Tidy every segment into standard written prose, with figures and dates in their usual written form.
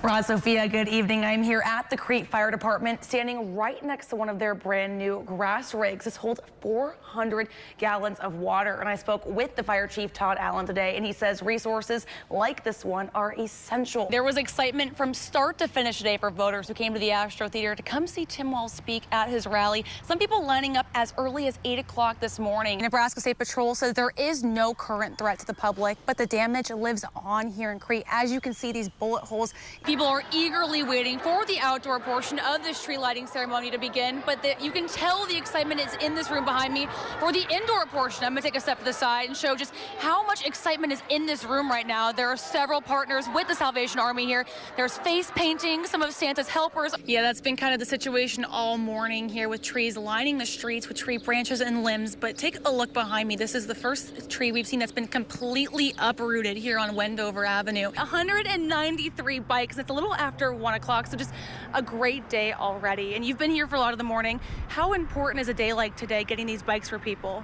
Rod, Sophia, good evening. I'm here at the Crete Fire Department, standing right next to one of their brand new grass rigs. This holds 400 gallons of water. And I spoke with the fire chief, Todd Allen, today, and he says resources like this one are essential. There was excitement from start to finish today for voters who came to the Astro Theater to come see Tim Walz speak at his rally. Some people lining up as early as 8 o'clock this morning. Nebraska State Patrol says there is no current threat to the public, but the damage lives on here in Crete. As you can see, these bullet holes. People are eagerly waiting for the outdoor portion of this tree lighting ceremony to begin, but you can tell the excitement is in this room behind me. For the indoor portion, I'm going to take a step to the side and show just how much excitement is in this room right now. There are several partners with the Salvation Army here. There's face painting, some of Santa's helpers. Yeah, that's been kind of the situation all morning here with trees lining the streets with tree branches and limbs. But take a look behind me. This is the first tree we've seen that's been completely uprooted here on Wendover Avenue. 193 bikes. It's a little after 1 o'clock, so just a great day already. And you've been here for a lot of the morning. How important is a day like today getting these bikes for people?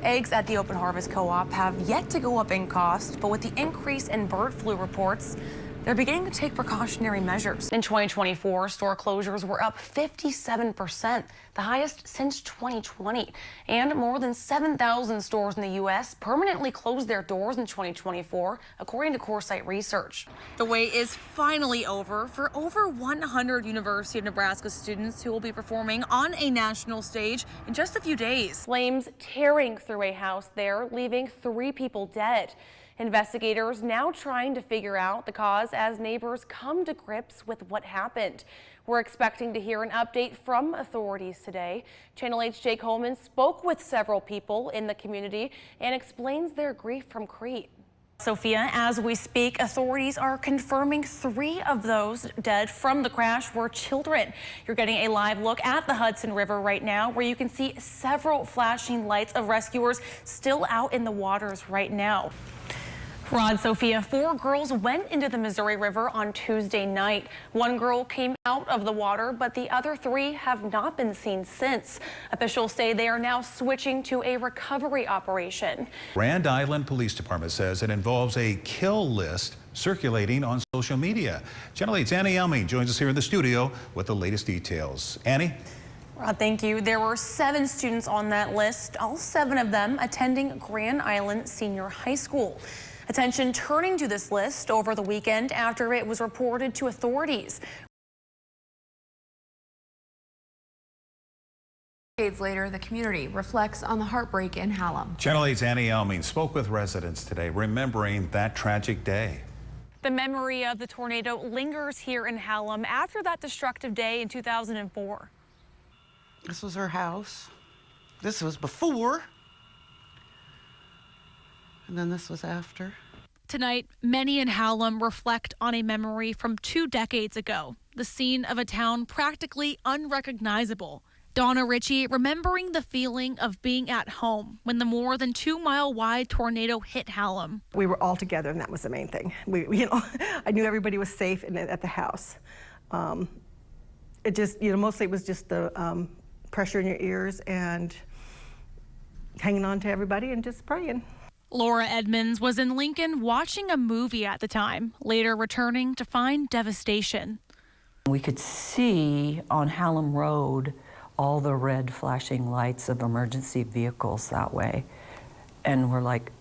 Eggs at the Open Harvest Co-op have yet to go up in cost, but with the increase in bird flu reports, they're beginning to take precautionary measures. In 2024, store closures were up 57%, the highest since 2020. And more than 7,000 stores in the U.S. permanently closed their doors in 2024, according to CoreSite research. The wait is finally over for over 100 University of Nebraska students who will be performing on a national stage in just a few days. Flames tearing through a house there, leaving 3 people dead. Investigators now trying to figure out the cause as neighbors come to grips with what happened. We're expecting to hear an update from authorities today. Channel 8's Jake Holman spoke with several people in the community and explains their grief from Crete. Sophia, as we speak, authorities are confirming 3 of those dead from the crash were children. You're getting a live look at the Hudson River right now, where you can see several flashing lights of rescuers still out in the waters right now. Rod, Sophia, 4 girls went into the Missouri River on Tuesday night. 1 girl came out of the water, but the other 3 have not been seen since. Officials say they are now switching to a recovery operation. Grand Island Police Department says it involves a kill list circulating on social media. Channel 8's Annie Elming joins us here in the studio with the latest details. Annie? Rod, thank you. There were 7 students on that list, all 7 of them attending Grand Island Senior High School. Attention turning to this list over the weekend after it was reported to authorities. Decades later, the community reflects on the heartbreak in Hallam. Channel 8's Annie Elming spoke with residents today, remembering that tragic day. The memory of the tornado lingers here in Hallam after that destructive day in 2004. This was her house. This was before. And then this was after. Tonight, many in Hallam reflect on a memory from 2 decades ago, the scene of a town practically unrecognizable. Donna Ritchie remembering the feeling of being at home when the more than 2-mile-wide tornado hit Hallam. We were all together, and that was the main thing. I knew everybody was safe at the house. It just, mostly it was just the pressure in your ears and hanging on to everybody and just praying. Laura Edmonds was in Lincoln watching a movie at the time, later returning to find devastation. We could see on Hallam Road all the red flashing lights of emergency vehicles that way. And we're like,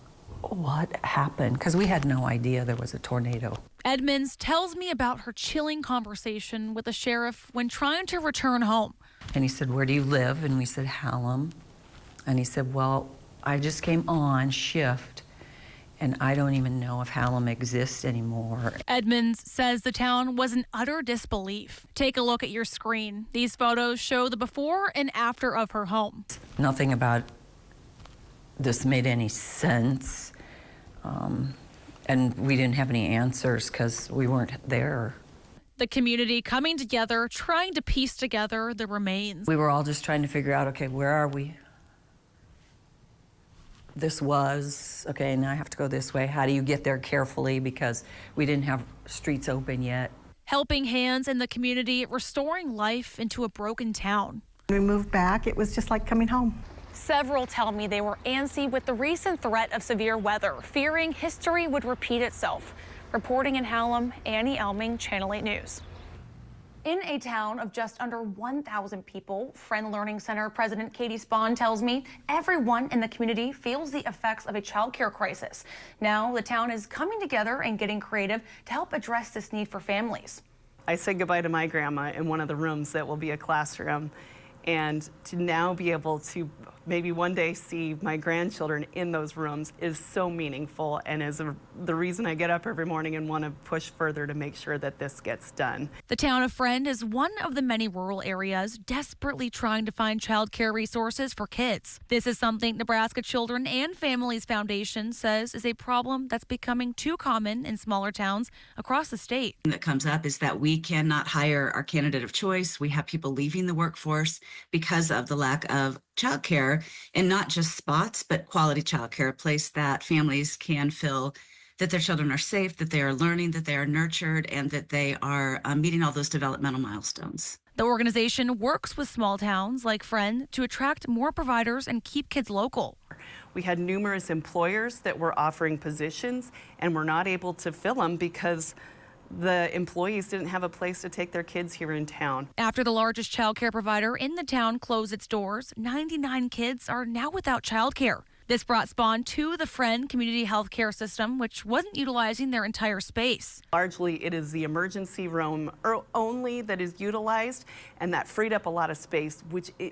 what happened? Because we had no idea there was a tornado. Edmonds tells me about her chilling conversation with the sheriff when trying to return home. And he said, where do you live? And we said, Hallam. And he said, well, I just came on shift, and I don't even know if Hallam exists anymore. Edmonds says the town was in utter disbelief. Take a look at your screen. These photos show the before and after of her home. Nothing about this made any sense, and we didn't have any answers because we weren't there. The community coming together, trying to piece together the remains. We were all just trying to figure out, okay, where are we? This was, okay, now I have to go this way. How do you get there carefully because we didn't have streets open yet? Helping hands in the community, restoring life into a broken town. When we moved back, it was just like coming home. Several tell me they were antsy with the recent threat of severe weather, fearing history would repeat itself. Reporting in Hallam, Annie Elming, Channel 8 News. In a town of just under 1,000 people, Friend Learning Center President Katie Spahn tells me everyone in the community feels the effects of a child care crisis. Now the town is coming together and getting creative to help address this need for families. I said goodbye to my grandma in one of the rooms that will be a classroom, and to now be able to maybe one day see my grandchildren in those rooms is so meaningful, and is the reason I get up every morning and want to push further to make sure that this gets done. The town of Friend is one of the many rural areas desperately trying to find child care resources for kids. This is something Nebraska Children and Families Foundation says is a problem that's becoming too common in smaller towns across the state. That comes up is that we cannot hire our candidate of choice. We have people leaving the workforce because of the lack of childcare, and not just spots, but quality childcare, a place that families can feel that their children are safe, that they are learning, that they are nurtured, and that they are meeting all those developmental milestones. The organization works with small towns like Friend to attract more providers and keep kids local. We had numerous employers that were offering positions and were not able to fill them because the employees didn't have a place to take their kids here in town. After the largest child care provider in the town closed its doors, 99 kids are now without child care. This brought Spahn to the Friend community health care system, which wasn't utilizing their entire space. Largely, it is the emergency room only that is utilized, and that freed up a lot of space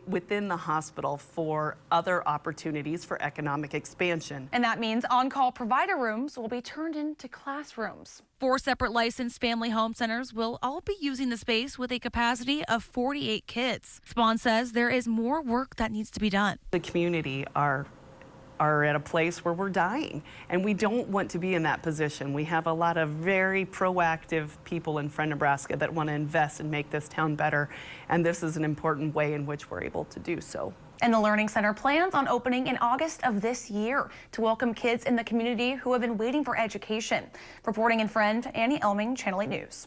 within the hospital for other opportunities for economic expansion. And that means on-call provider rooms will be turned into classrooms. 4 separate licensed family home centers will all be using the space with a capacity of 48 kids. Spahn says there is more work that needs to be done. The community are at a place where we're dying, and we don't want to be in that position. We have a lot of very proactive people in Friend Nebraska that want to invest and make this town better, and this is an important way in which we're able to do so. And the Learning Center plans on opening in August of this year to welcome kids in the community who have been waiting for education. Reporting in Friend, Annie Elming, Channel 8 News.